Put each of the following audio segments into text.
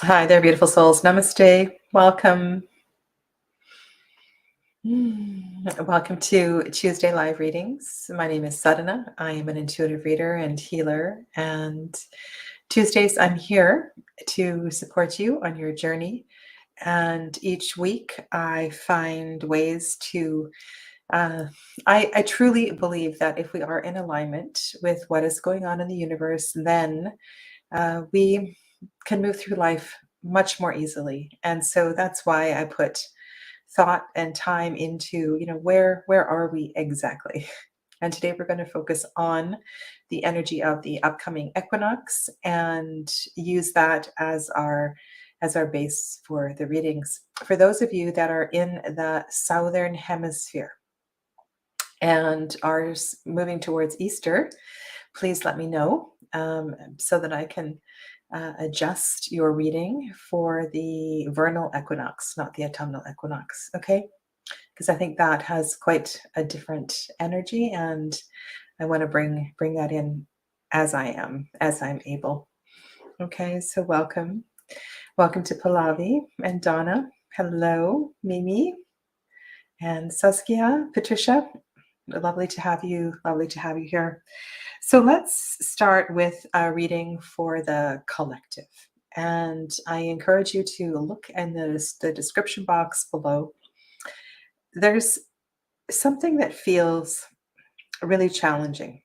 Hi there, beautiful souls. Namaste. Welcome. Welcome to Tuesday Live Readings. My name is Sadhana. I am an intuitive reader and healer. And Tuesdays, I'm here to support you on your journey. And each week, I find ways to. Uh, I truly believe that if we are in alignment with what is going on in the universe, then we can move through life much more easily. And so that's why I put thought and time into, where are we exactly? And today we're going to focus on the energy of the upcoming equinox and use that as our base for the readings. For those of you that are in the southern hemisphere and are moving towards Easter, please let me know so that I can adjust your reading for the vernal equinox, not the autumnal equinox, okay? Because I think that has quite a different energy, and I want to bring that in as I'm able. Okay, so welcome to Pallavi and Donna. Hello, Mimi and Saskia, Patricia. Lovely to have you. Lovely to have you here. So let's start with a reading for the collective. And I encourage you to look in the description box below. There's something that feels really challenging.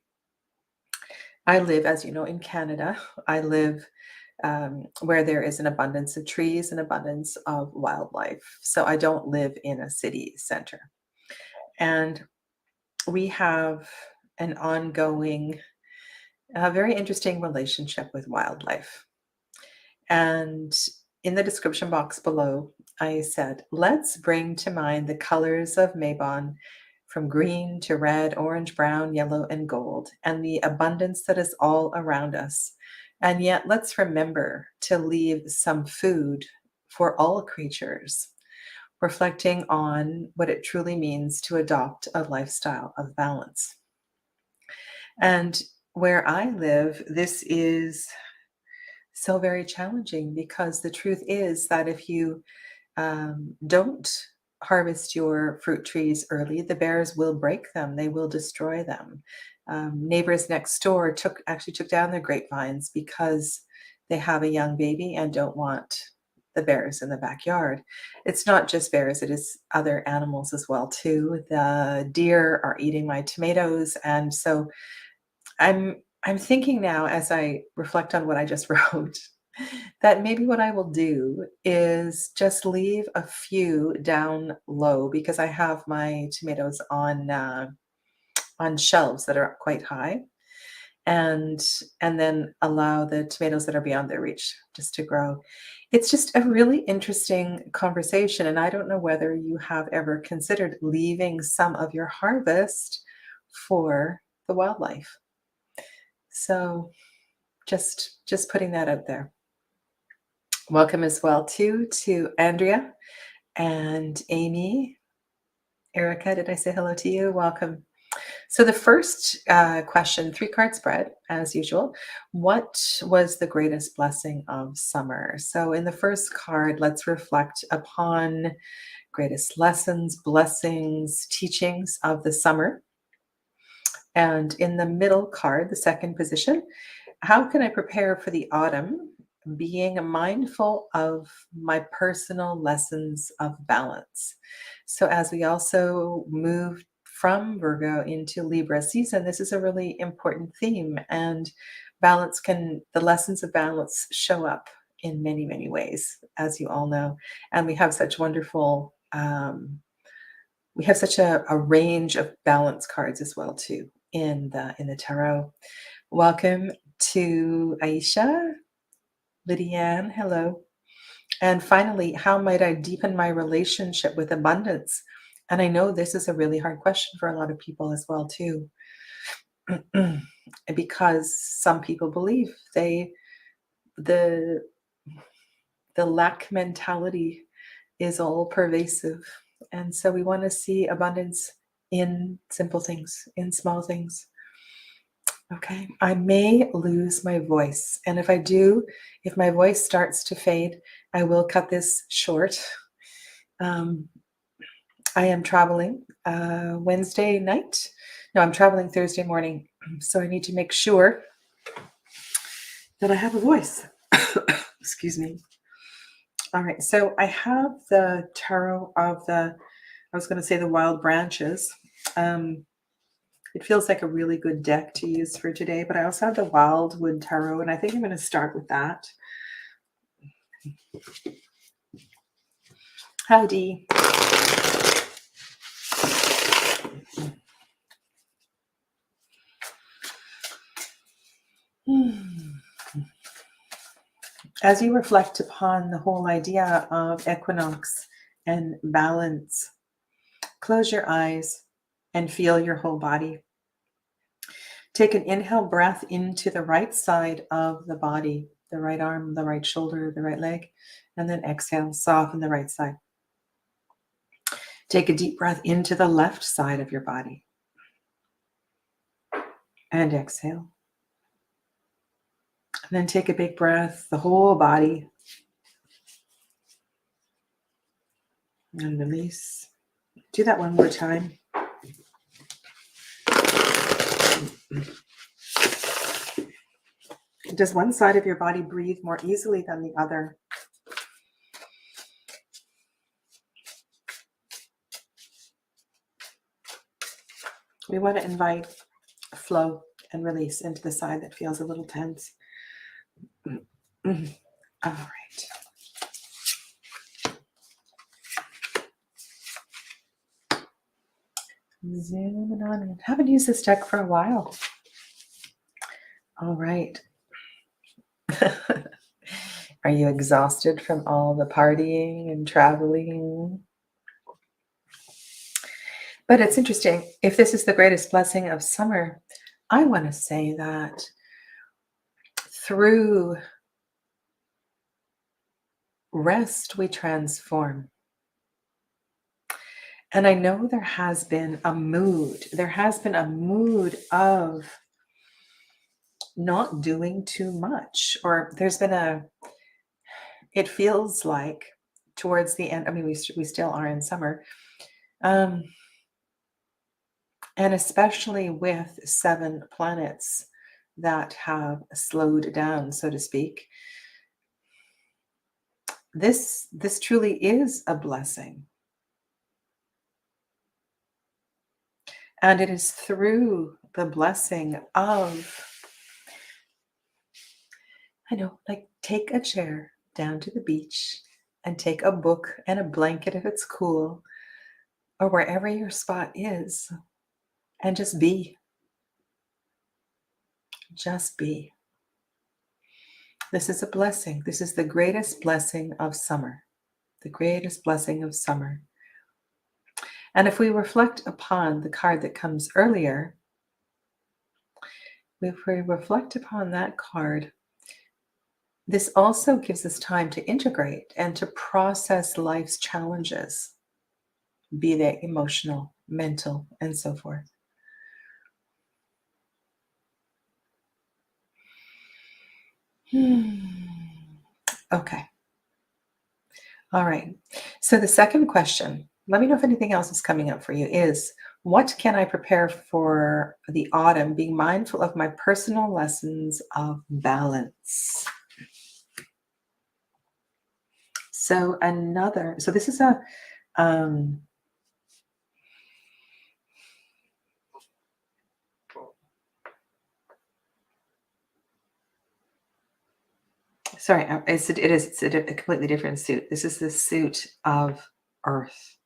I live, as you know, in Canada. I live where there is an abundance of trees and abundance of wildlife. So I don't live in a city center. And we have an ongoing, very interesting relationship with wildlife. And in the description box below, I said, let's bring to mind the colors of Mabon from green to red, orange, brown, yellow, and gold, and the abundance that is all around us. And yet, let's remember to leave some food for all creatures, reflecting on what it truly means to adopt a lifestyle of balance. And where I live, this is so very challenging because the truth is that if you don't harvest your fruit trees early, the bears will break them. They will destroy them. Neighbors next door actually took down their grapevines because they have a young baby and don't want the bears in the backyard. It's not just bears, it is other animals as well too. The deer are eating my tomatoes, and so I'm thinking now as I reflect on what I just wrote that maybe what I will do is just leave a few down low because I have my tomatoes on shelves that are quite high, and then allow the tomatoes that are beyond their reach just to grow. It's just a really interesting conversation, and I don't know whether you have ever considered leaving some of your harvest for the wildlife. So just putting that out there. Welcome as well to Andrea and Amy. Erica, did I say hello to you? Welcome. So the first question, 3-card spread, as usual. What was the greatest blessing of summer? So in the first card, let's reflect upon greatest lessons, blessings, teachings of the summer. And in the middle card, the second position, how can I prepare for the autumn, being mindful of my personal lessons of balance? So, as we also move from Virgo into Libra season, this is a really important theme. And the lessons of balance show up in many, many ways, as you all know. And we have such a range of balance cards as well too in the tarot. Welcome to Aisha, Lydiane, hello. And finally, how might I deepen my relationship with abundance? And I know this is a really hard question for a lot of people as well too, because some people believe the the lack mentality is all pervasive. And so we want to see abundance in simple things, in small things. Okay, I may lose my voice. And if I do, if my voice starts to fade, I will cut this short. Um, I am traveling Wednesday night. No, I'm traveling Thursday morning. So I need to make sure that I have a voice. Excuse me. All right, so I have the tarot of I was going to say the wild branches. It feels like a really good deck to use for today, but I also have the Wildwood Tarot, and I think I'm going to start with that. Howdy. As you reflect upon the whole idea of equinox and balance, close your eyes and feel your whole body. Take an inhale breath into the right side of the body, the right arm, the right shoulder, the right leg, and then exhale, soften the right side. Take a deep breath into the left side of your body and exhale. And then take a big breath, the whole body, and release. Do that one more time. Does one side of your body breathe more easily than the other? We want to invite flow and release into the side that feels a little tense. All right. Zooming on in. Haven't used this deck for a while. All right. Are you exhausted from all the partying and traveling? But it's interesting. If this is the greatest blessing of summer, I want to say that through rest, we transform. And I know there has been a mood. There has been a mood of not doing too much, or there's been it feels like towards the end, I mean, we still are in summer, and especially with 7 planets that have slowed down, so to speak, this truly is a blessing. And it is through the blessing of, I know, like take a chair down to the beach and take a book and a blanket if it's cool, or wherever your spot is, and just be. Just be. This is a blessing. This is the greatest blessing of summer. The greatest blessing of summer. And if we reflect upon the card that comes earlier, if we reflect upon that card, this also gives us time to integrate and to process life's challenges, be they emotional, mental, and so forth. Okay. All right. So the second question, let me know if anything else is coming up for you, is what can I prepare for the autumn, being mindful of my personal lessons of balance? So this is it's a completely different suit. This is the suit of Earth.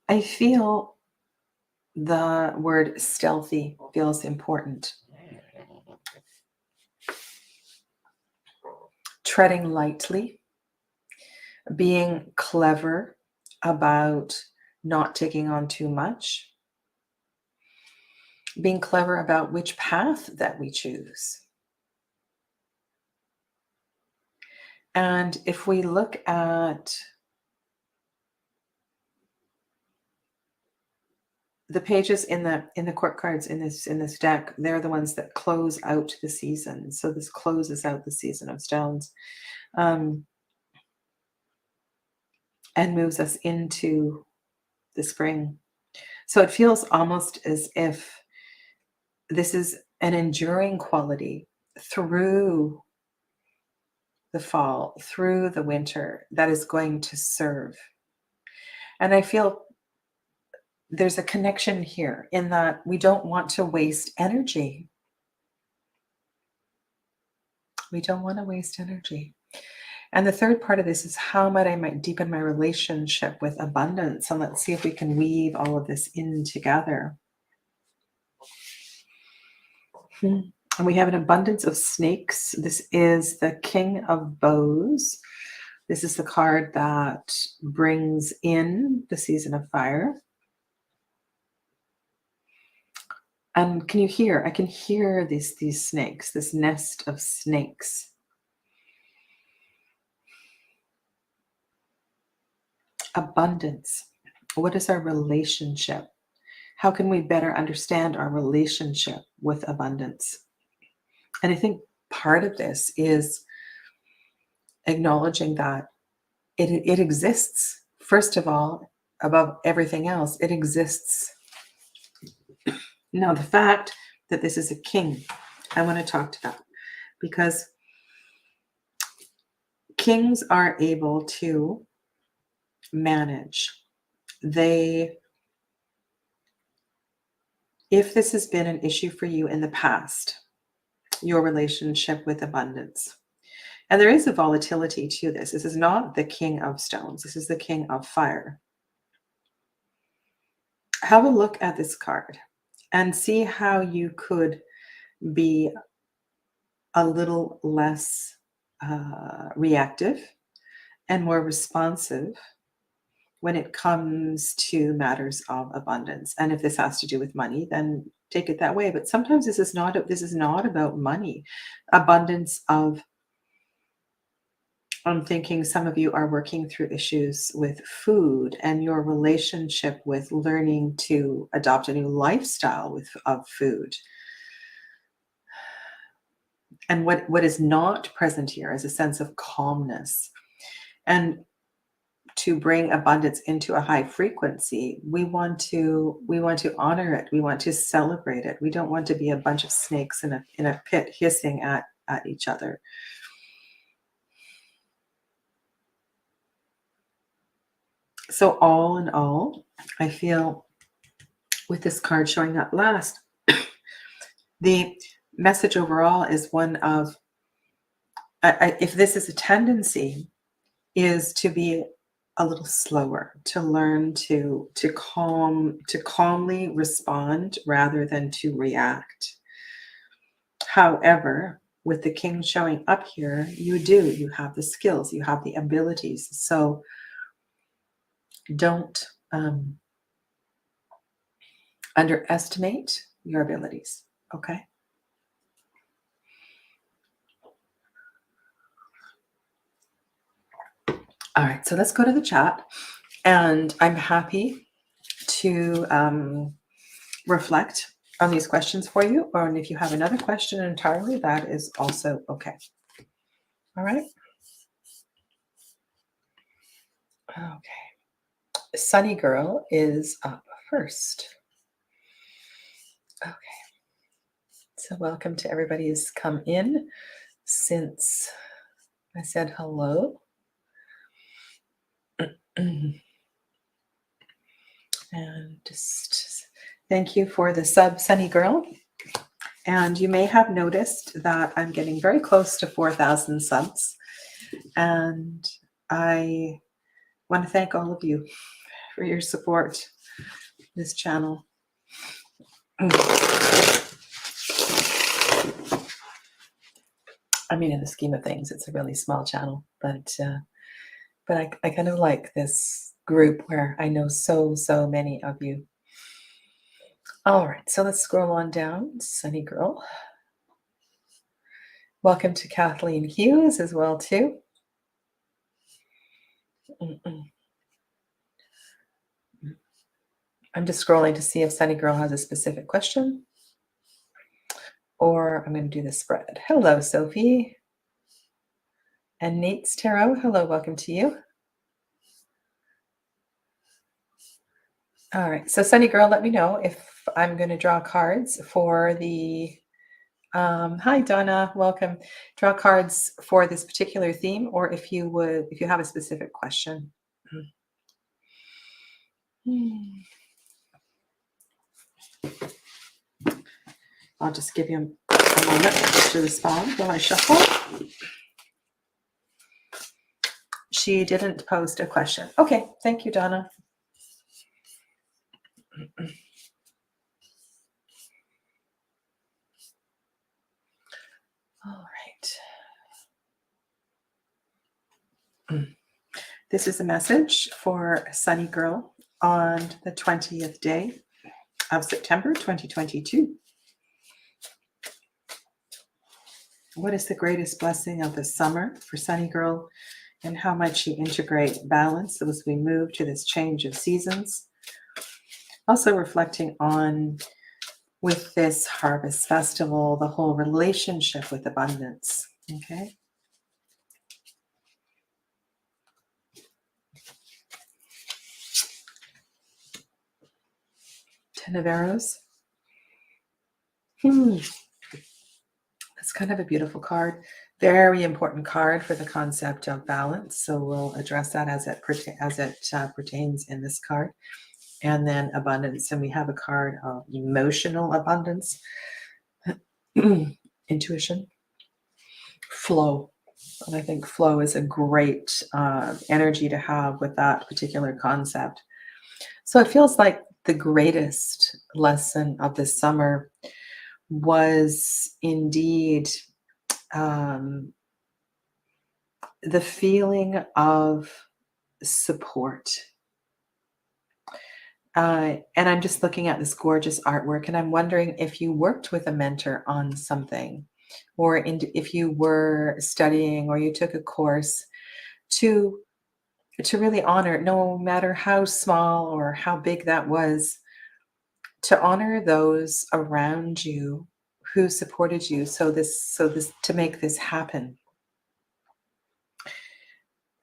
I feel the word stealthy feels important. Treading lightly, being clever about not taking on too much, being clever about which path that we choose. And if we look at the pages in the court cards in this deck, they're the ones that close out the season. So this closes out the season of stones, and moves us into the spring. So it feels almost as if this is an enduring quality through the fall, through the winter, that is going to serve. And I feel there's a connection here in that we don't want to waste energy. We don't want to waste energy. And the third part of this is how I might deepen my relationship with abundance. And let's see if we can weave all of this in together. And we have an abundance of snakes. This is the King of Bows. This is the card that brings in the season of fire. And can you hear? I can hear these snakes, this nest of snakes. Abundance. What is our relationship? How can we better understand our relationship with abundance? And I think part of this is acknowledging that it exists. First of all, above everything else, it exists. Now, the fact that this is a king, I want to talk to that, because kings are able to manage. If this has been an issue for you in the past, your relationship with abundance, and there is a volatility to this. This is not the King of Stones. This is the King of Fire. Have a look at this card and see how you could be a little less reactive and more responsive when it comes to matters of abundance. And if this has to do with money, then take it that way. But sometimes this is not about money. Abundance of, I'm thinking some of you are working through issues with food and your relationship with learning to adopt a new lifestyle of food. And what is not present here is a sense of calmness. And to bring abundance into a high frequency, we want to honor it. We want to celebrate it. We don't want to be a bunch of snakes in a pit hissing at each other. So all in all, I feel with this card showing up last, the message overall is one of, if this is a tendency, is to be a little slower, to learn to calmly respond rather than to react. However, with the king showing up here, you have the skills, you have the abilities. So don't underestimate your abilities, okay? All right, so let's go to the chat. And I'm happy to reflect on these questions for you. Or if you have another question entirely, that is also okay. All right. Okay. Sunny Girl is up first. Okay. So welcome to everybody who's come in since I said hello. And just thank you for the sub, Sunny Girl. And you may have noticed that I'm getting very close to 4,000 subs. And I want to thank all of you for your support this channel. I mean, in the scheme of things, it's a really small channel, but I kind of like this group where I know so many of you. All right, so let's scroll on down. Sunny Girl. Welcome to Kathleen Hughes as well, too. I'm just scrolling to see if Sunny Girl has a specific question, or I'm going to do the spread. Hello, Sophie. And Nate's Tarot. Hello, welcome to you. All right, so Sunny Girl, let me know if I'm going to draw cards for the hi Donna, welcome. Draw cards for this particular theme, or if you have a specific question. I'll just give you a moment to respond while I shuffle. She didn't post a question. Okay, thank you, Donna. All right. This is a message for Sunny Girl on the 20th day of September 2022. What is the greatest blessing of the summer for Sunny Girl, and how might she integrate balance as we move to this change of seasons? Also reflecting on, with this harvest festival, the whole relationship with abundance. Okay. Ten of Arrows. That's kind of a beautiful card. Very important card for the concept of balance. So we'll address that as it pertains in this card. And then abundance. And we have a card of emotional abundance, intuition, flow. And I think flow is a great energy to have with that particular concept. So it feels like the greatest lesson of this summer was indeed the feeling of support. And I'm just looking at this gorgeous artwork, and I'm wondering if you worked with a mentor on something, or if you were studying or you took a course to really honor, no matter how small or how big that was, to honor those around you who supported you. So this to make this happen.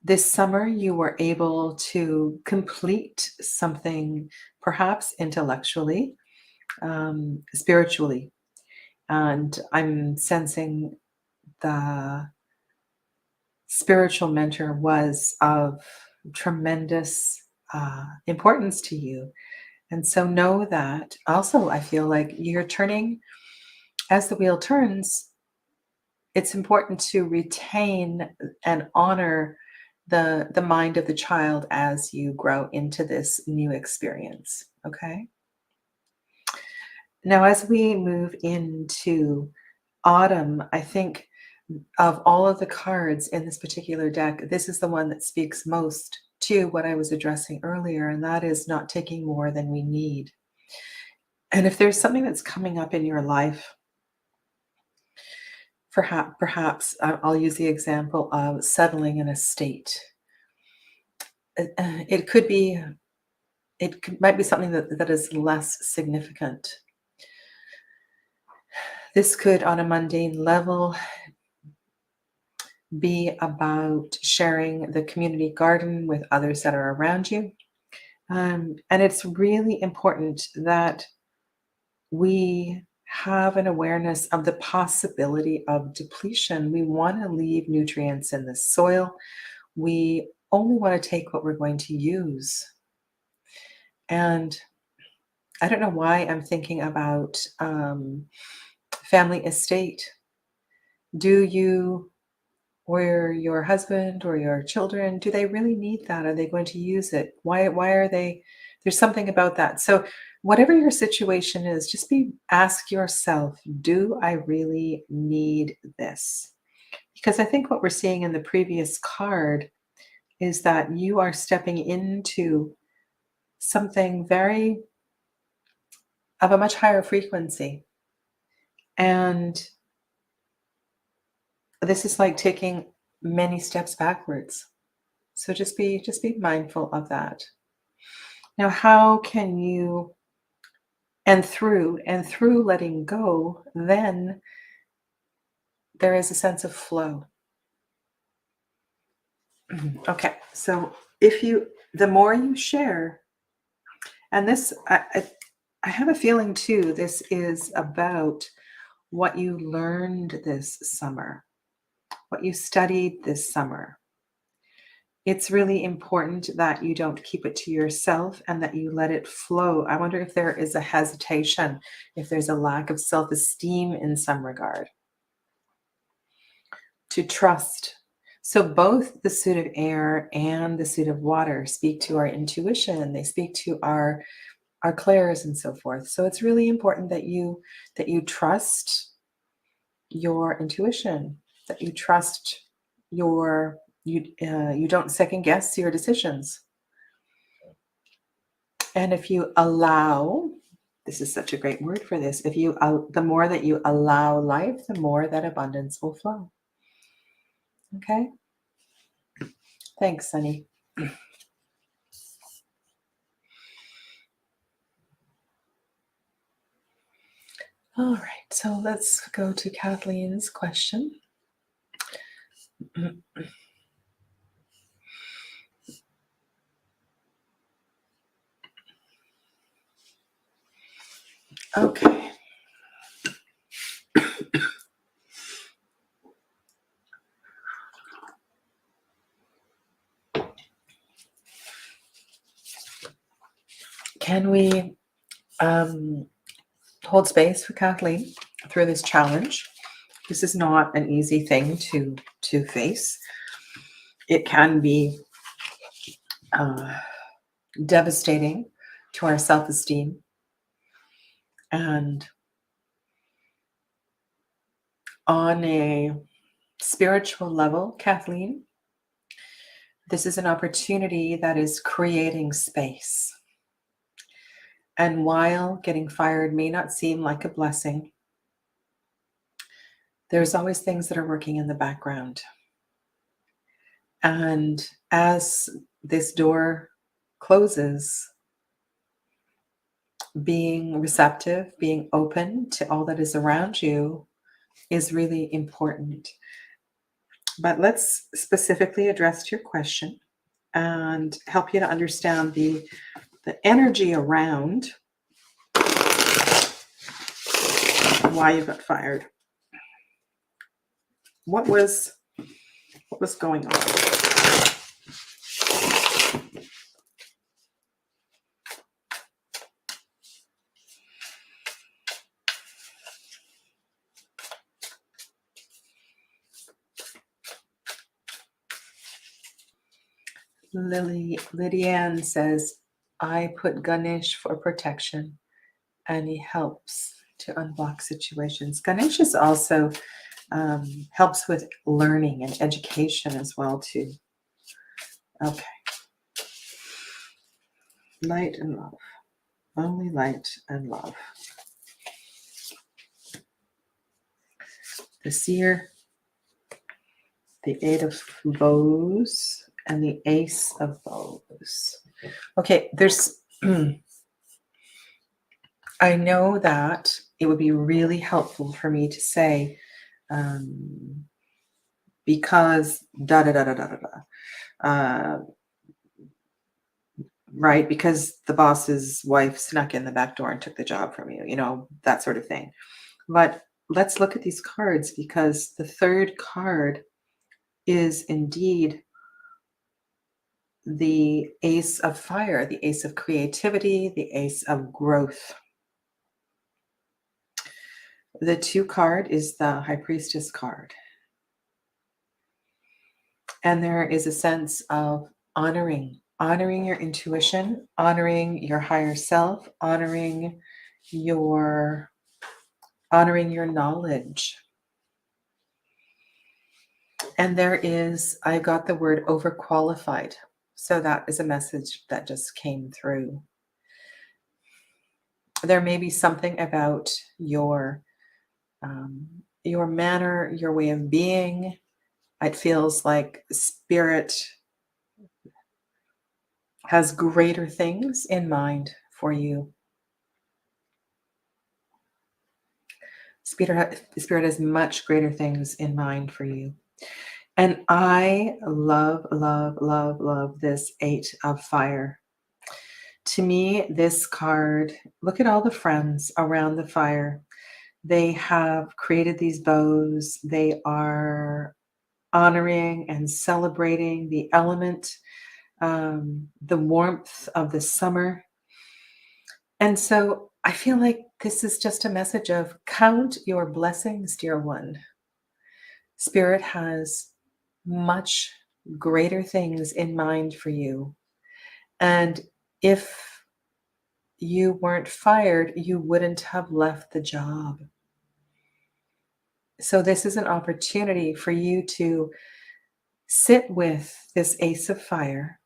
This summer, you were able to complete something, perhaps intellectually, spiritually. And I'm sensing the spiritual mentor was of tremendous importance to you. And so know that also, I feel like you're turning, as the wheel turns, it's important to retain and honor the mind of the child as you grow into this new experience. Okay. Now, as we move into autumn, I think of all of the cards in this particular deck, this is the one that speaks most to what I was addressing earlier, and that is not taking more than we need. And if there's something that's coming up in your life, perhaps I'll use the example of settling an estate. It could be, might be something that is less significant. This could, on a mundane level, be about sharing the community garden with others that are around you. And it's really important that we have an awareness of the possibility of depletion. We want to leave nutrients in the soil. We only want to take what we're going to use. And I don't know why I'm thinking about family estate. Do you, or your husband or your children, do they really need that? Are they going to use it? Why are they? There's something about that. So whatever your situation is, just ask yourself, do I really need this? Because I think what we're seeing in the previous card is that you are stepping into something of a much higher frequency. And this is like taking many steps backwards. So just be mindful of that. Now, how can you, and through letting go, then there is a sense of flow. Okay, so the more you share, and this, I have a feeling too, this is about what you learned this summer, what you studied this summer. It's really important that you don't keep it to yourself and that you let it flow. I wonder if there is a hesitation, if there's a lack of self-esteem in some regard. To trust. So both the suit of air and the suit of water speak to our intuition. They speak to our clairs and so forth. So it's really important that you trust your intuition, that you trust you don't second guess your decisions. And if you allow, this is such a great word for this, the more that you allow life, the more that abundance will flow. Okay? Thanks, Sunny. All right, so let's go to Kathleen's question. Okay. Can we hold space for Kathleen through this challenge? This is not an easy thing to face. It can be devastating to our self-esteem. And on a spiritual level, Kathleen, this is an opportunity that is creating space. And while getting fired may not seem like a blessing, there's always things that are working in the background. And as this door closes, being receptive, being open to all that is around you is really important. But let's specifically address your question and help you to understand the energy around why you got fired. What was going on? Lydianne says, I put Ganesh for protection and he helps to unblock situations. Ganesh is also helps with learning and education as well too. Okay. Light and love. Only light and love. The seer, the Eight of Bows, and the Ace of Bows. Okay, there's I know that it would be really helpful for me to say because da da da da da da da. Right, because the boss's wife snuck in the back door and took the job from you, that sort of thing. But let's look at these cards, because the third card is indeed the Ace of Fire, the Ace of Creativity, the Ace of Growth. The 2 card is the High Priestess card. And there is a sense of honoring your intuition, honoring your higher self, honoring your knowledge. And I got the word overqualified. So that is a message that just came through. There may be something about your manner, your way of being. It feels like spirit has greater things in mind for you. Spirit has much greater things in mind for you. And I love, love, love, love this Eight of Fire. To me, this card, look at all the friends around the fire. They have created these bows. They are honoring and celebrating the element, the warmth of the summer. And so I feel like this is just a message of count your blessings, dear one. Spirit has much greater things in mind for you. And if you weren't fired, you wouldn't have left the job. So this is an opportunity for you to sit with this Ace of Fire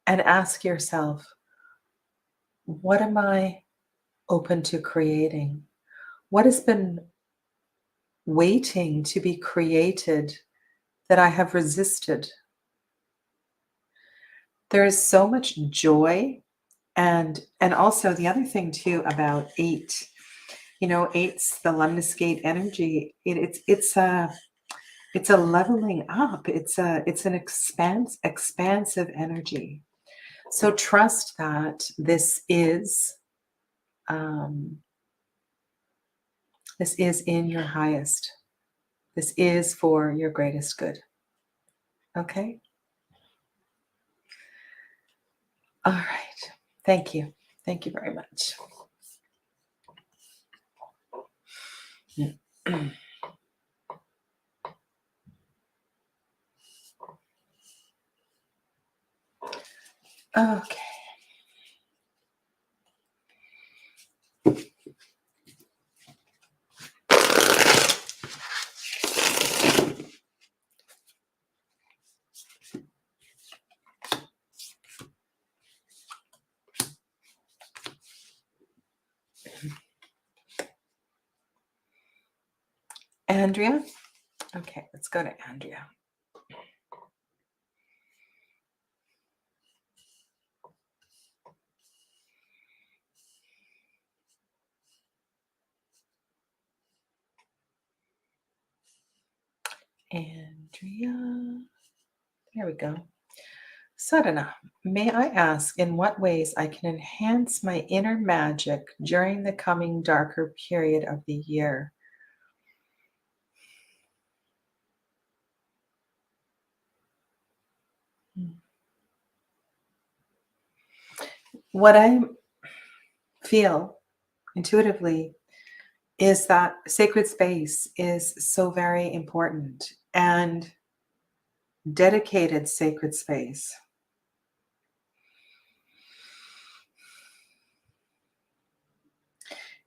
and ask yourself, what am I open to creating? What has been waiting to be created that I have resisted? There is so much joy, and also the other thing too about eight, eight's the lemniscate energy. It's a leveling up. It's an expansive energy. So trust that this is in your highest. This is for your greatest good. Okay? All right. Thank you. Thank you very much. Okay. Andrea? Okay, let's go to Andrea. Andrea. There we go. Sadhana, may I ask in what ways I can enhance my inner magic during the coming darker period of the year? What I feel intuitively is that sacred space is so very important, and dedicated sacred space.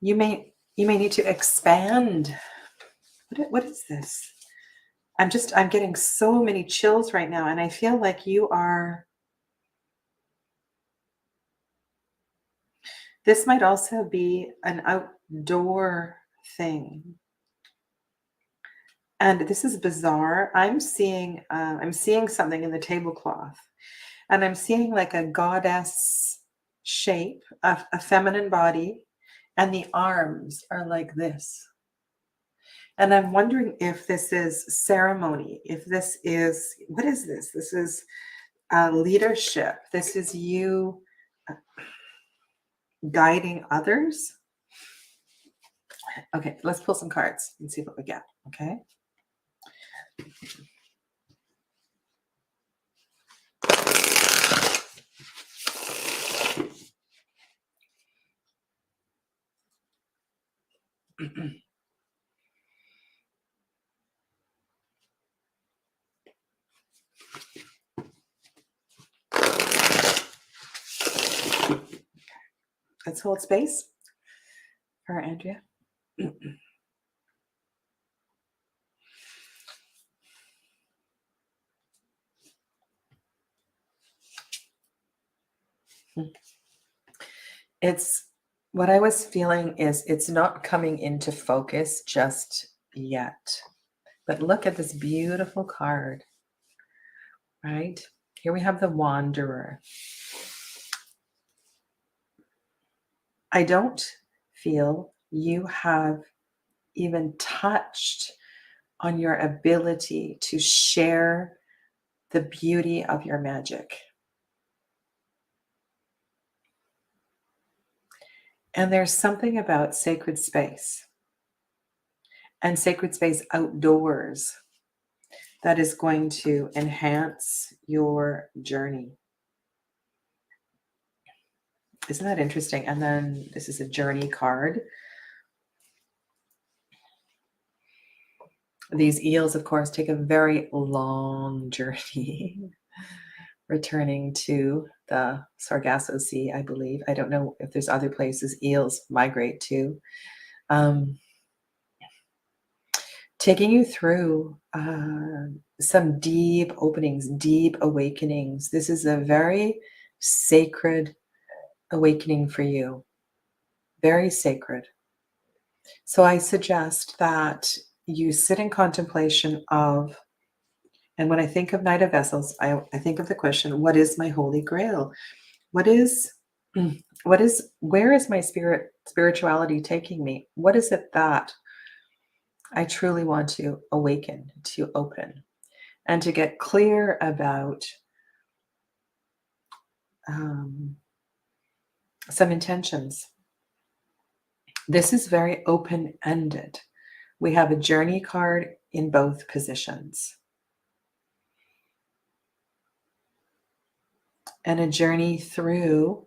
You may need to expand. What is this? I'm getting so many chills right now, and I feel like this might also be an outdoor thing. And this is bizarre. I'm seeing something in the tablecloth, and I'm seeing like a goddess shape, a feminine body, and the arms are like this. And I'm wondering if this is ceremony, if this is, what is this? This is leadership. This is you guiding others. Okay, let's pull some cards and see what we get. Okay. Let's hold space for Andrea. It's what I was feeling is it's not coming into focus just yet. But look at this beautiful card, right? Here we have the Wanderer. I don't feel you have even touched on your ability to share the beauty of your magic. And there's something about sacred space and sacred space outdoors that is going to enhance your journey. Isn't that interesting? And then this is a journey card. These eels, of course, take a very long journey returning to the Sargasso Sea, I believe. I don't know if there's other places eels migrate to. Taking you through some deep openings, deep awakenings. This is a very sacred awakening for you. Very sacred. So I suggest that you sit in contemplation of, and when I think of Knight of Vessels, I think of the question, what is my Holy Grail? Where is my spirituality taking me? What is it that I truly want to awaken, to open, and to get clear about some intentions? This is very open-ended. We have a journey card in both positions. And a journey through,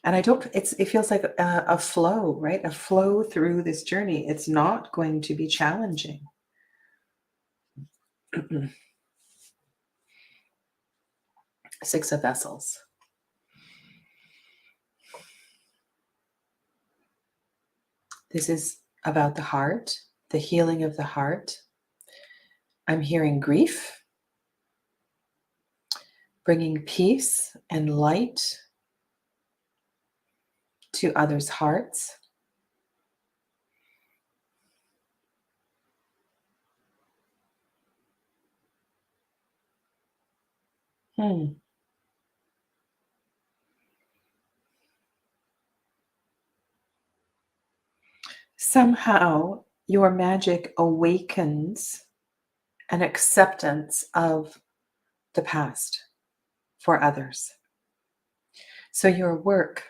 and it feels like a flow, right? A flow through this journey. It's not going to be challenging. Six of Vessels. This is about the heart, the healing of the heart. I'm hearing grief, bringing peace and light to others' hearts. Somehow your magic awakens an acceptance of the past for others. So your work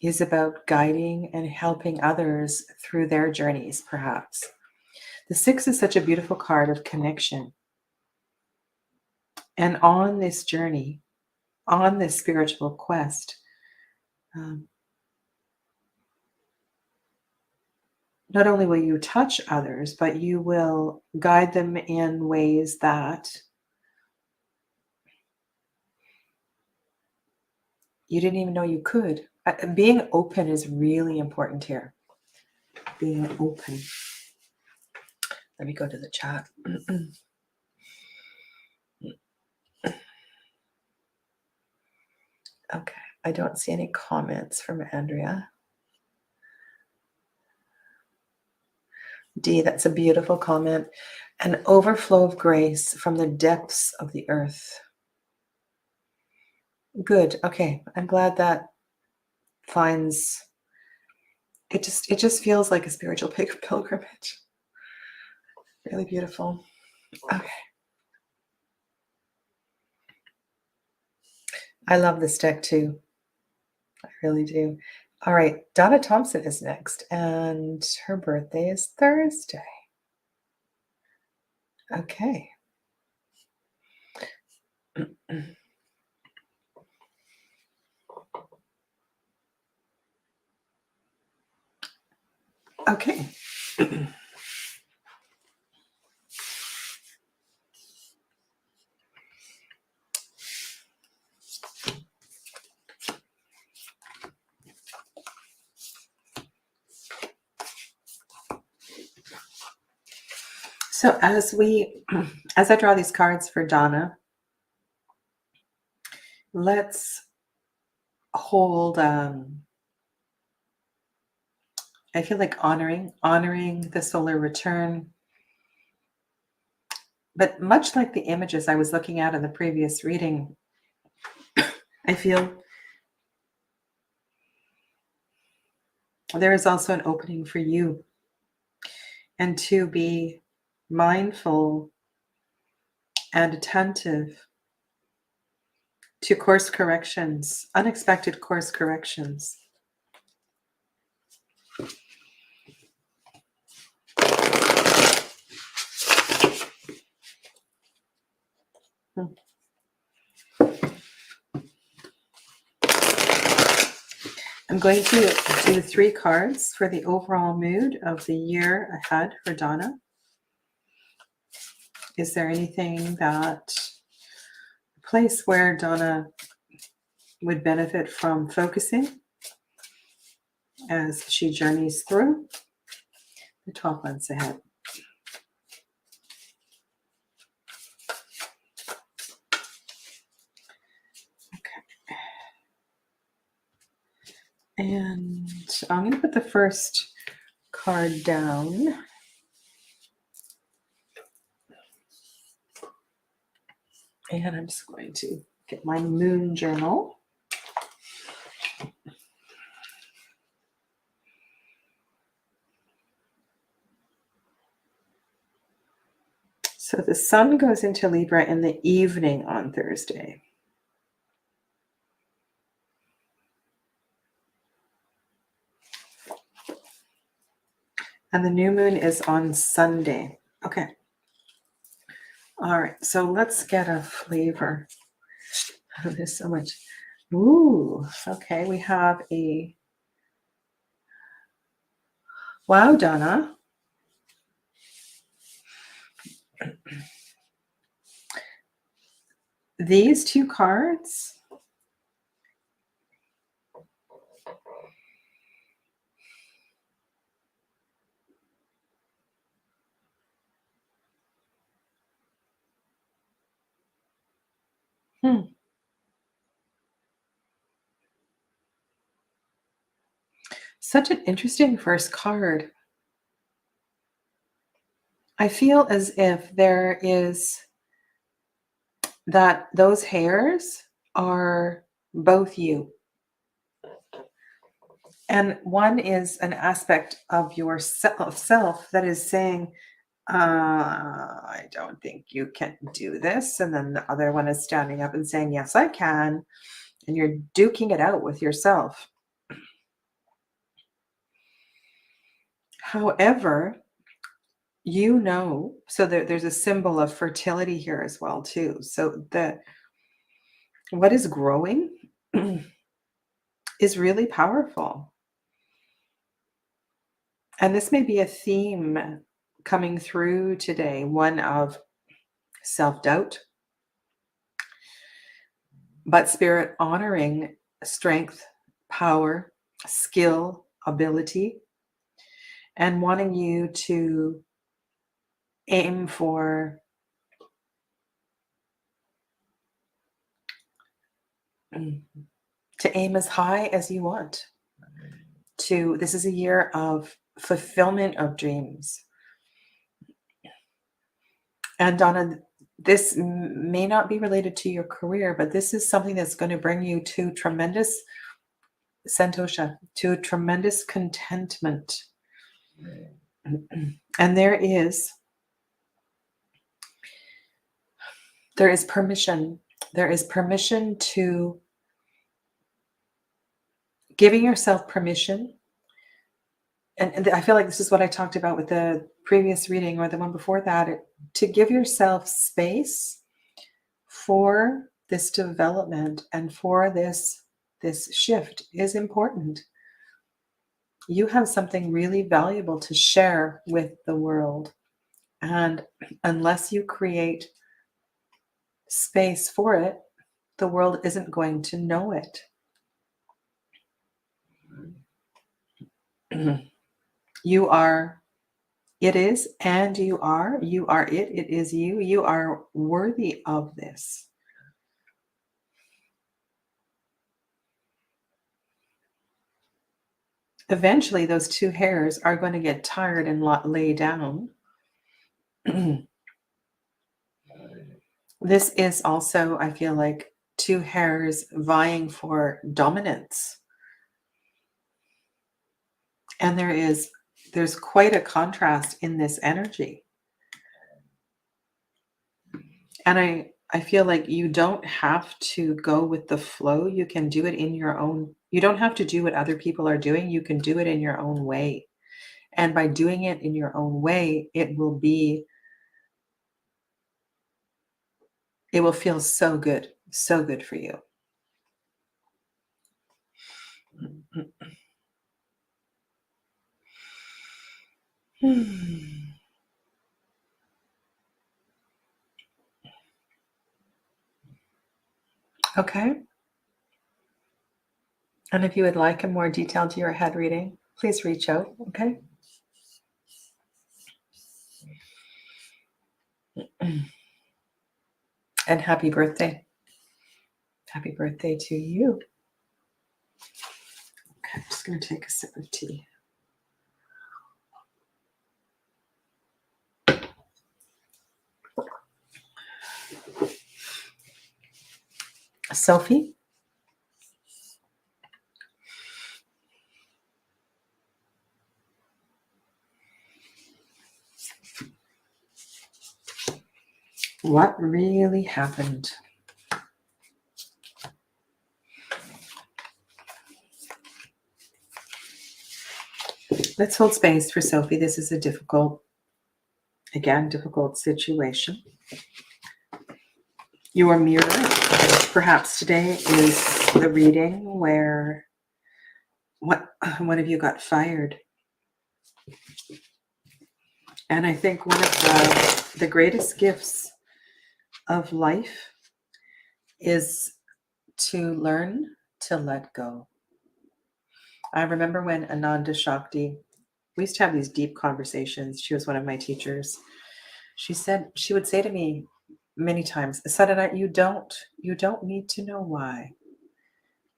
is about guiding and helping others through their journeys, perhaps. The Six is such a beautiful card of connection. And on this journey, on this spiritual quest, not only will you touch others, but you will guide them in ways that you didn't even know you could. Being open is really important here. Being open. Let me go to the chat. Okay, I don't see any comments from Andrea. D, that's a beautiful comment. An overflow of grace from the depths of the earth. Good. Okay, I'm glad that finds it. Just feels like a spiritual pilgrimage. Really beautiful. Okay. I love this deck too. I really do. All right, Donna Thompson is next, and her birthday is Thursday. Okay. Okay. So as I draw these cards for Donna, let's hold, I feel like honoring the solar return, But much like the images I was looking at in the previous reading, I feel there is also an opening for you, and to be mindful and attentive to course corrections, unexpected course corrections. I'm going to do 3 cards for the overall mood of the year ahead for Donna. Is there anything that place where Donna would benefit from focusing as she journeys through the 12 months ahead? Okay. And I'm going to put the first card down. And I'm just going to get my moon journal. So the sun goes into Libra in the evening on Thursday. And the new moon is on Sunday. Okay. All right. So let's get a flavor. Oh, there's so much. Ooh. Okay. We have a. Wow, Donna. These 2 cards. Such an interesting first card. I feel as if there is that those hairs are both you. And one is an aspect of your self that is saying, I don't think you can do this. And then the other one is standing up and saying, yes, I can. And you're duking it out with yourself. However, so there's a symbol of fertility here as well, too. So what is growing is really powerful. And this may be a theme coming through today, one of self-doubt, but spirit honoring strength, power, skill, ability, and wanting you to aim for as high as you want. This is a year of fulfillment of dreams. And Donna, this may not be related to your career, but this is something that's going to bring you to tremendous santosha, to tremendous contentment. And there is permission. There is permission to giving yourself permission. And I feel like this is what I talked about with the previous reading or the one before that, to give yourself space for this development and for this shift is important. You have something really valuable to share with the world. And unless you create space for it, the world isn't going to know it. You are, it is, and you are it, it is you. You are worthy of this. Eventually, those 2 hairs are going to get tired and lay down. This is also, I feel like, two hares vying for dominance. And there's quite a contrast in this energy. And I feel like you don't have to go with the flow. You can do it in your own. You don't have to do what other people are doing. You can do it in your own way. And by doing it in your own way, it will feel so good for you. Okay. And if you would like a more detailed year ahead reading, please reach out. Okay. And happy birthday. Happy birthday to you. Okay, I'm just going to take a sip of tea. Sophie? What really happened? Let's hold space for Sophie. This is a difficult situation. Your mirror, perhaps today, is the reading where one of you got fired. And I think one of the greatest gifts of life is to learn to let go. I remember when Ananda Shakti, we used to have these deep conversations. She was one of my teachers. She would say to me many times, Sadhana, you don't need to know why.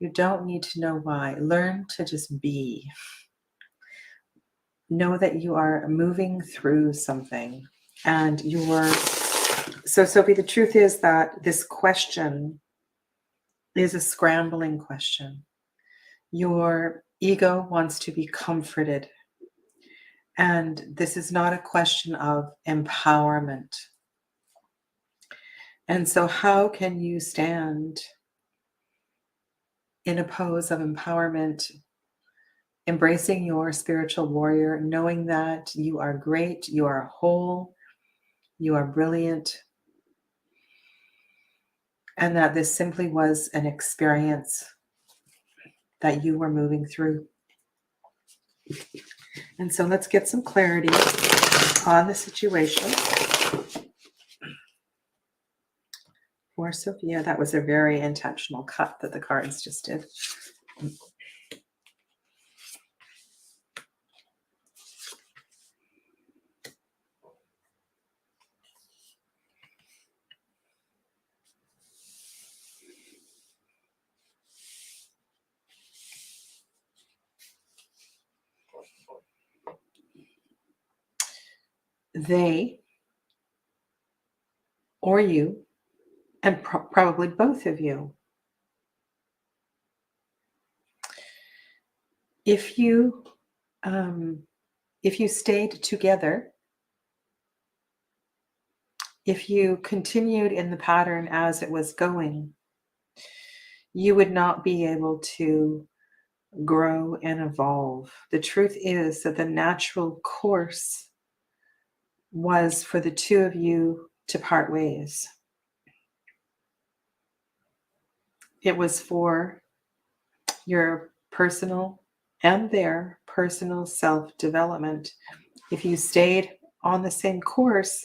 You don't need to know why. Learn to just be. Know that you are moving through something. And so Sophie, the truth is that this question is a scrambling question. Your ego wants to be comforted. And this is not a question of empowerment. And so how can you stand in a pose of empowerment, embracing your spiritual warrior, knowing that you are great, you are whole, you are brilliant, and that this simply was an experience that you were moving through? And so let's get some clarity on the situation. For Sophia, that was a very intentional cut that the cards just did. They, or you, and probably both of you, if you stayed together, if you continued in the pattern as it was going, you would not be able to grow and evolve. The truth is that the natural course was for the two of you to part ways. It was for your personal and their personal self-development. If you stayed on the same course,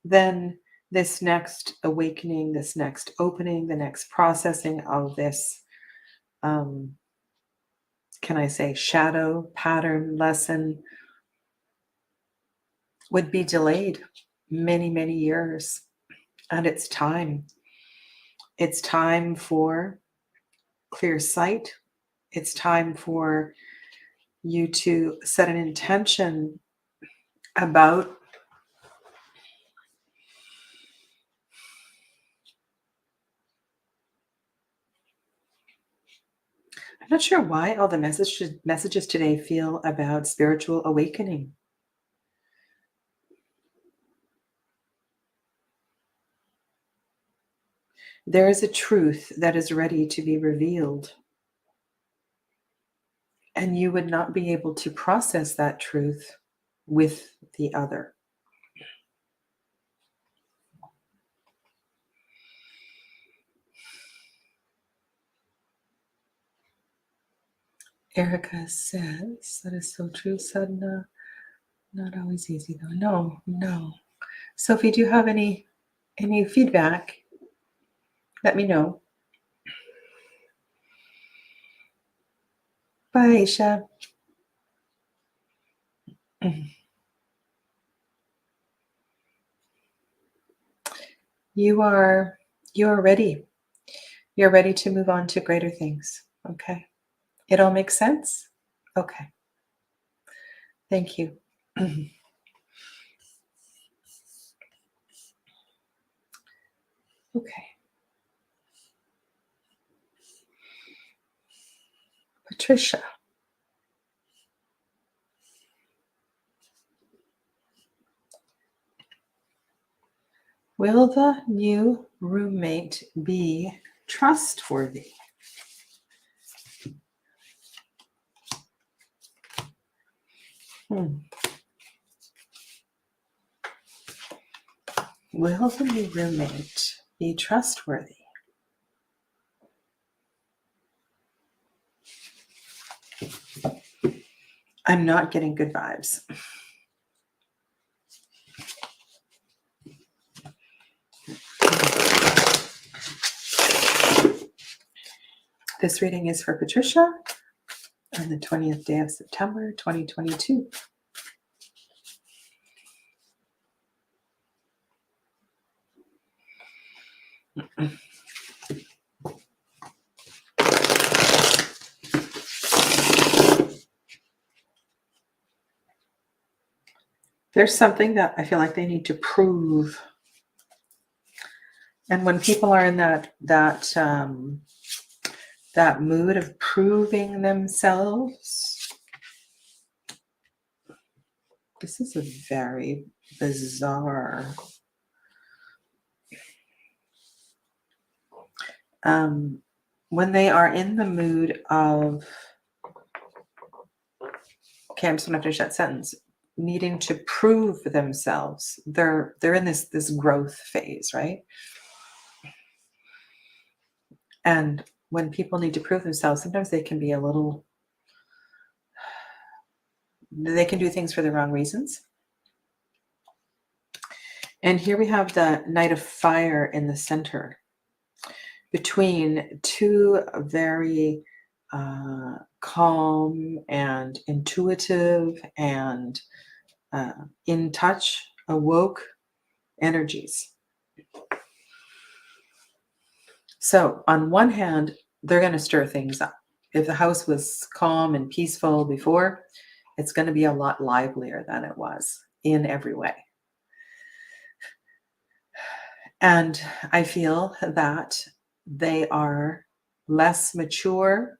then this next awakening, this next opening, the next processing of this, can I say, shadow pattern lesson would be delayed many, many years. And it's time. It's time for clear sight. It's time for you to set an intention about not sure why all the messages today feel about spiritual awakening. There is a truth that is ready to be revealed, and you would not be able to process that truth with the other. Erica says, that is so true, Sadhana. Not always easy though. No. So if you do have any feedback, let me know. Bye, Aisha. You are ready. You're ready to move on to greater things. Okay. It all makes sense? Okay. Thank you. Okay. Patricia. Will the new roommate be trustworthy? Will the new roommate be trustworthy? I'm not getting good vibes. This reading is for Patricia on the 20th day of September, 2022. There's something that I feel like they need to prove. And when people are in that mood of proving themselves, this is a very bizarre when they are in the mood of, okay, I'm just gonna finish that sentence, needing to prove themselves. They're in this growth phase, right? And when people need to prove themselves, sometimes they can be they can do things for the wrong reasons. And here we have the Knight of Fire in the center, between two very calm and intuitive and in touch, awoke energies. So on one hand, they're going to stir things up. If the house was calm and peaceful before, it's going to be a lot livelier than it was in every way. And I feel that they are less mature,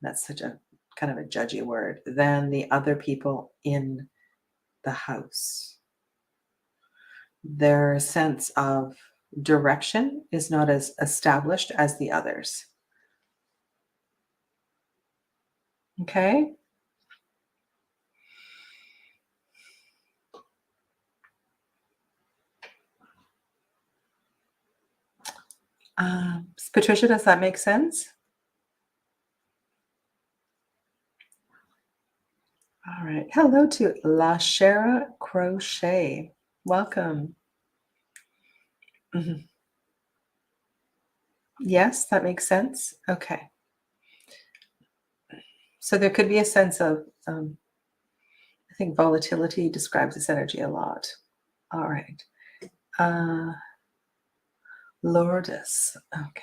that's such a kind of a judgy word, than the other people in the house. Their sense of direction is not as established as the others. Okay? Patricia, does that make sense? All right. Hello to La Shera Crochet. Welcome. Mm-hmm. Yes, that makes sense. Okay. So there could be a sense of, I think volatility describes this energy a lot. All right. Lourdes. Okay.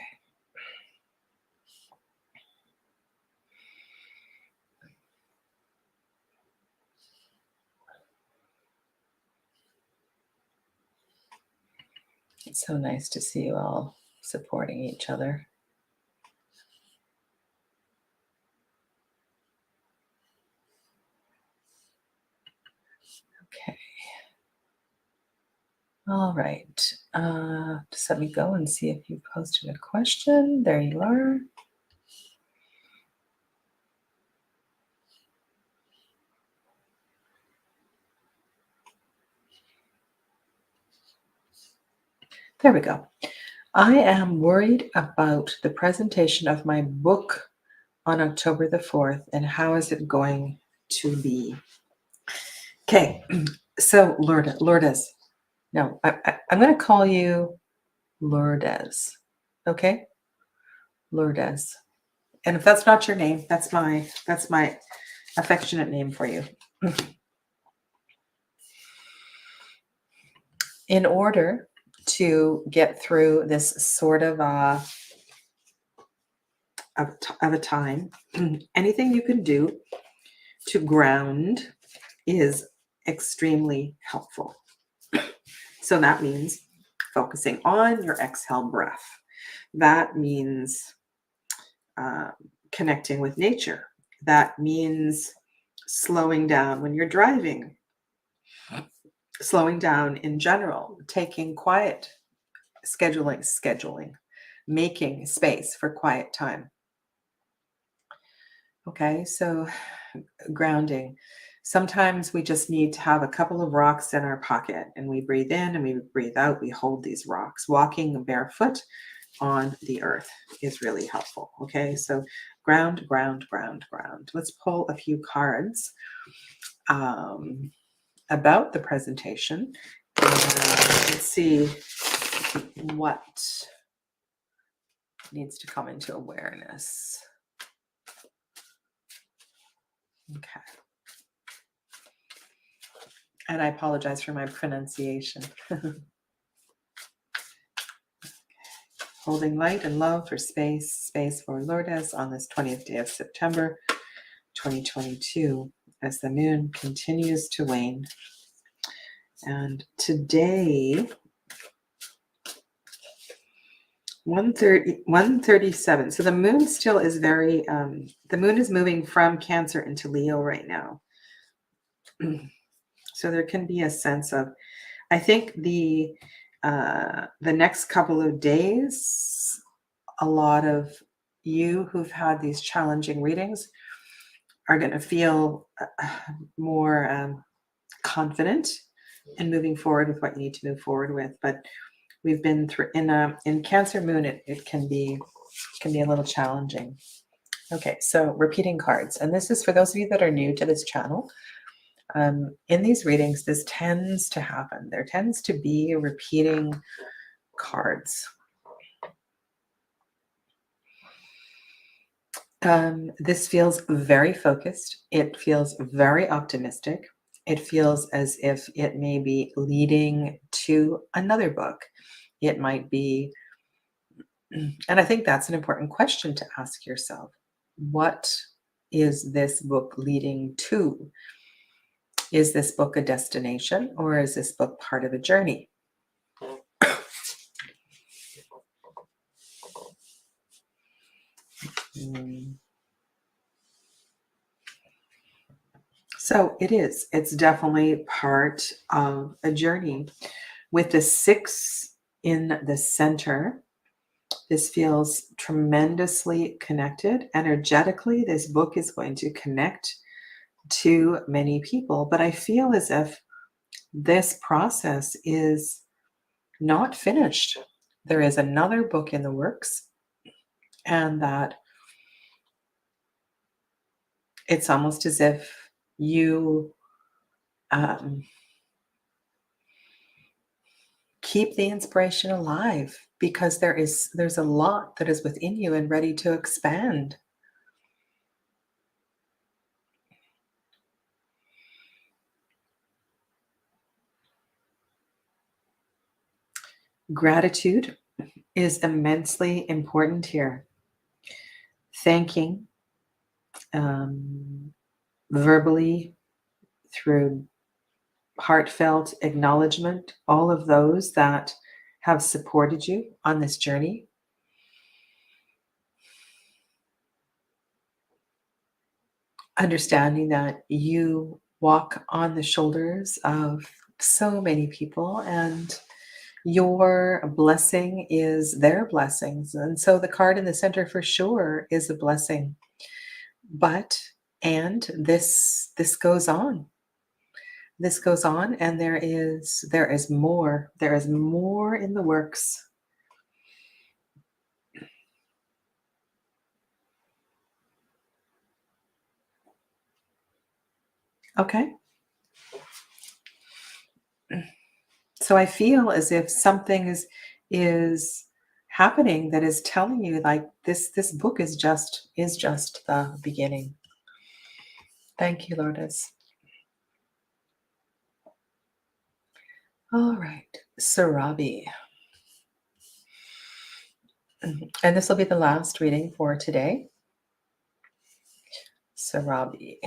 It's so nice to see you all supporting each other. Okay. All right. Just let me go and see if you posted a question. There you are. There we go. I am worried about the presentation of my book on October the 4th, and how is it going to be? Okay, so Lourdes. No, I'm going to call you Lourdes. Okay, Lourdes. And if that's not your name, that's my affectionate name for you. In order to get through this sort of a time, anything you can do to ground is extremely helpful. So that means focusing on your exhale breath. That means connecting with nature. That means slowing down when you're driving, slowing down in general, taking quiet, scheduling, making space for quiet time. Okay, so grounding. Sometimes we just need to have a couple of rocks in our pocket, and we breathe in and we breathe out. We hold these rocks. Walking barefoot on the earth is really helpful. Okay, so ground. Let's pull a few cards about the presentation. Let's see what needs to come into awareness. Okay. And I apologize for my pronunciation. Holding light and love for space for Lourdes on this 20th day of September, 2022, as the moon continues to wane. And today, 137. So the moon still is very, the moon is moving from Cancer into Leo right now. So there can be a sense of, I think the next couple of days, a lot of you who've had these challenging readings are going to feel more confident in moving forward with what you need to move forward with. But we've been through in Cancer moon, it can be a little challenging. Okay, so repeating cards, and this is for those of you that are new to this channel. In these readings, this tends to happen. There tends to be repeating cards. This feels very focused. It feels very optimistic. It feels as if it may be leading to another book. It might be, and I think that's an important question to ask yourself. What is this book leading to? Is this book a destination, or is this book part of a journey? So it is. It's definitely part of a journey. With the 6 in the center, this feels tremendously connected. Energetically, this book is going to connect to many people. But I feel as if this process is not finished. There is another book in the works, and that it's almost as if you keep the inspiration alive, because there's a lot that is within you and ready to expand. Gratitude is immensely important here. Thanking verbally, through heartfelt acknowledgement, all of those that have supported you on this journey. Understanding that you walk on the shoulders of so many people, and your blessing is their blessings. And so the card in the center for sure is a blessing. But and this goes on. This goes on, and there is more. There is more in the works. Okay. So I feel as if something is happening that is telling you like this book is just the beginning. Thank you, Lourdes. All right, Sarabi. And this will be the last reading for today. Sarabi.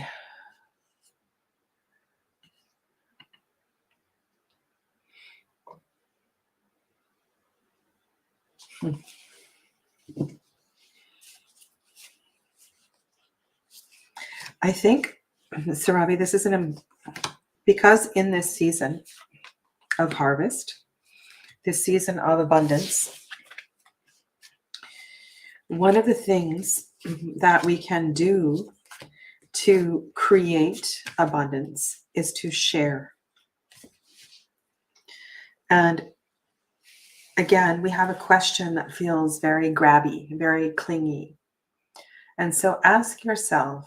I think, Sarabi, this is because in this season of harvest, this season of abundance, one of the things that we can do to create abundance is to share. And again, we have a question that feels very grabby, very clingy. And so ask yourself,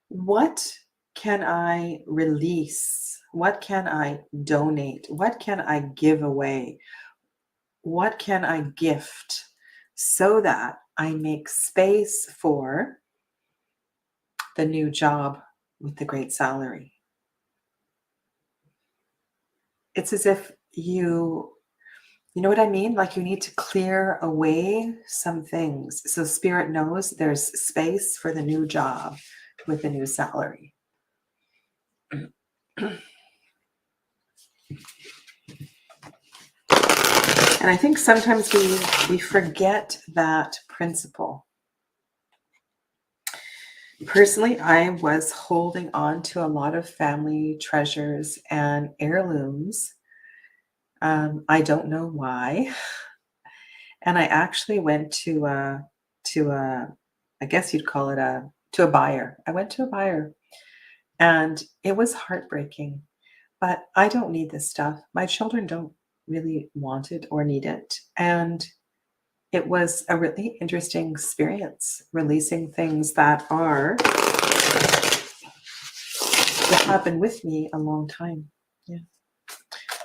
what can I release? What can I donate? What can I give away? What can I gift so that I make space for the new job with the great salary? It's as if you know what I mean? Like you need to clear away some things. So Spirit knows there's space for the new job with the new salary. And I think sometimes we forget that principle. Personally, I was holding on to a lot of family treasures and heirlooms. I don't know why. And I actually went to a I guess you'd call it to a buyer. I went to a buyer, and it was heartbreaking. But I don't need this stuff. My children don't really want it or need it. And it was a really interesting experience releasing things that have been with me a long time. Yeah.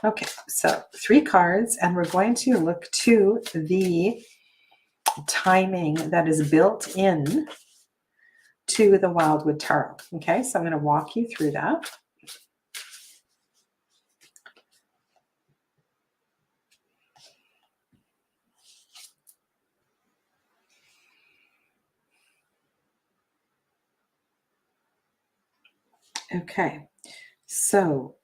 Okay, so 3 cards, and we're going to look to the timing that is built in to the Wildwood Tarot. Okay, so I'm going to walk you through that. Okay, so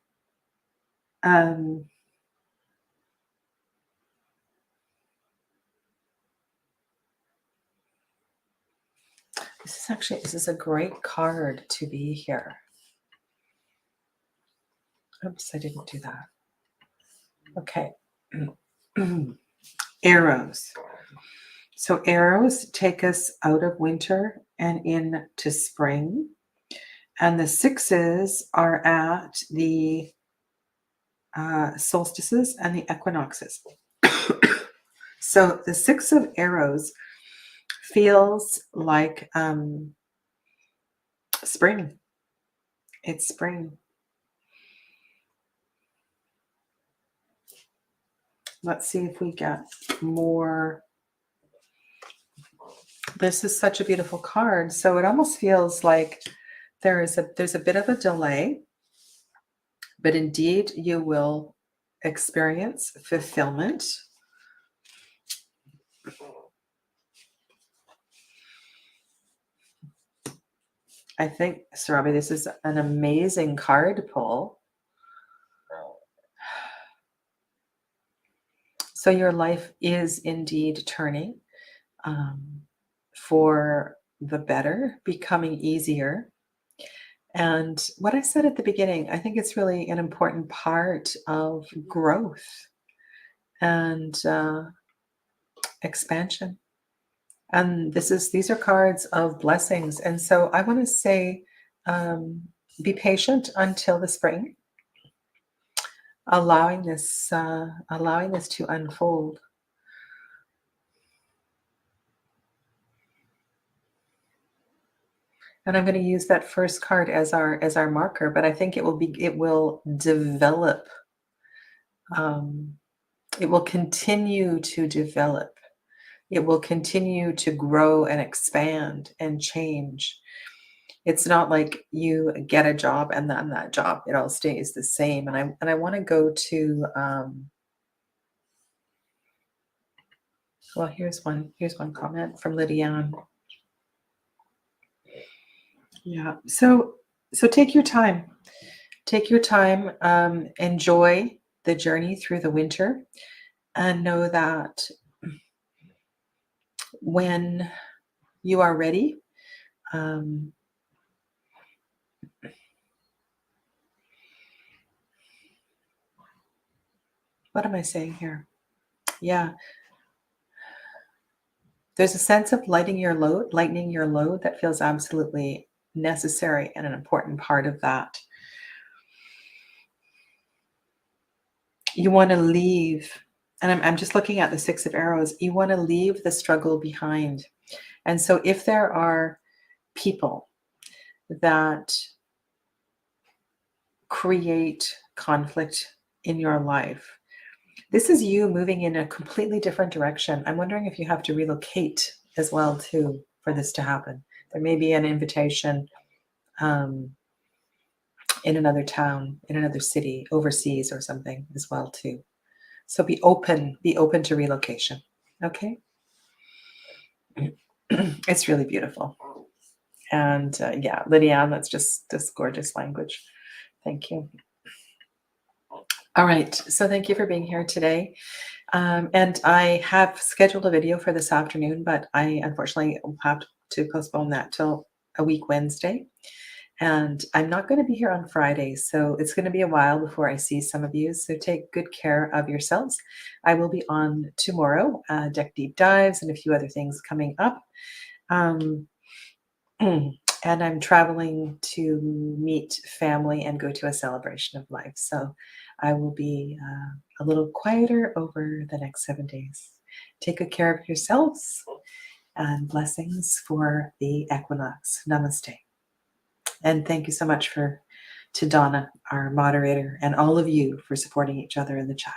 this is a great card to be here. Oops, I didn't do that. Okay. Arrows. So arrows take us out of winter and into spring. And the 6s are at the solstices and the equinoxes. So the 6 of arrows feels like spring. It's spring. Let's see if we get more. This is such a beautiful card. So it almost feels like there's a bit of a delay, but indeed you will experience fulfillment. I think, Sarabi, this is an amazing card to pull. So your life is indeed turning for the better, becoming easier. And what I said at the beginning, I think it's really an important part of growth and expansion. And these are cards of blessings. And so I want to say, um, be patient until the spring, allowing this to unfold. And I'm going to use that first card as our marker, but I think it will develop. Um, it will continue to develop. It will continue to grow and expand and change. It's not like you get a job and then that job, it all stays the same. And I want to go to well, here's one comment from Lydiane. Yeah. So take your time. Take your time. Enjoy the journey through the winter, and know that when you are ready, um, what am I saying here? Yeah, there's a sense of lightening your load that feels absolutely necessary and an important part of that. You want to leave, and I'm just looking at the Six of Arrows. You want to leave the struggle behind. And so if there are people that create conflict in your life, this is you moving in a completely different direction. I'm wondering if you have to relocate as well too for this to happen. There may be an invitation um, in another town, in another city, overseas or something as well too. So be open to relocation. Okay. It's really beautiful. And yeah, Lydiane, that's just gorgeous language. Thank you. All right. So thank you for being here today. And I have scheduled a video for this afternoon, but I unfortunately will have to postpone that till a week Wednesday. And I'm not going to be here on Friday, so it's going to be a while before I see some of you. So take good care of yourselves. I will be on tomorrow, deck deep dives and a few other things coming up. Um, and I'm traveling to meet family and go to a celebration of life. So I will be a little quieter over the next 7 days. Take good care of yourselves and blessings for the equinox. Namaste. And thank you so much to Donna, our moderator, and all of you for supporting each other in the chat.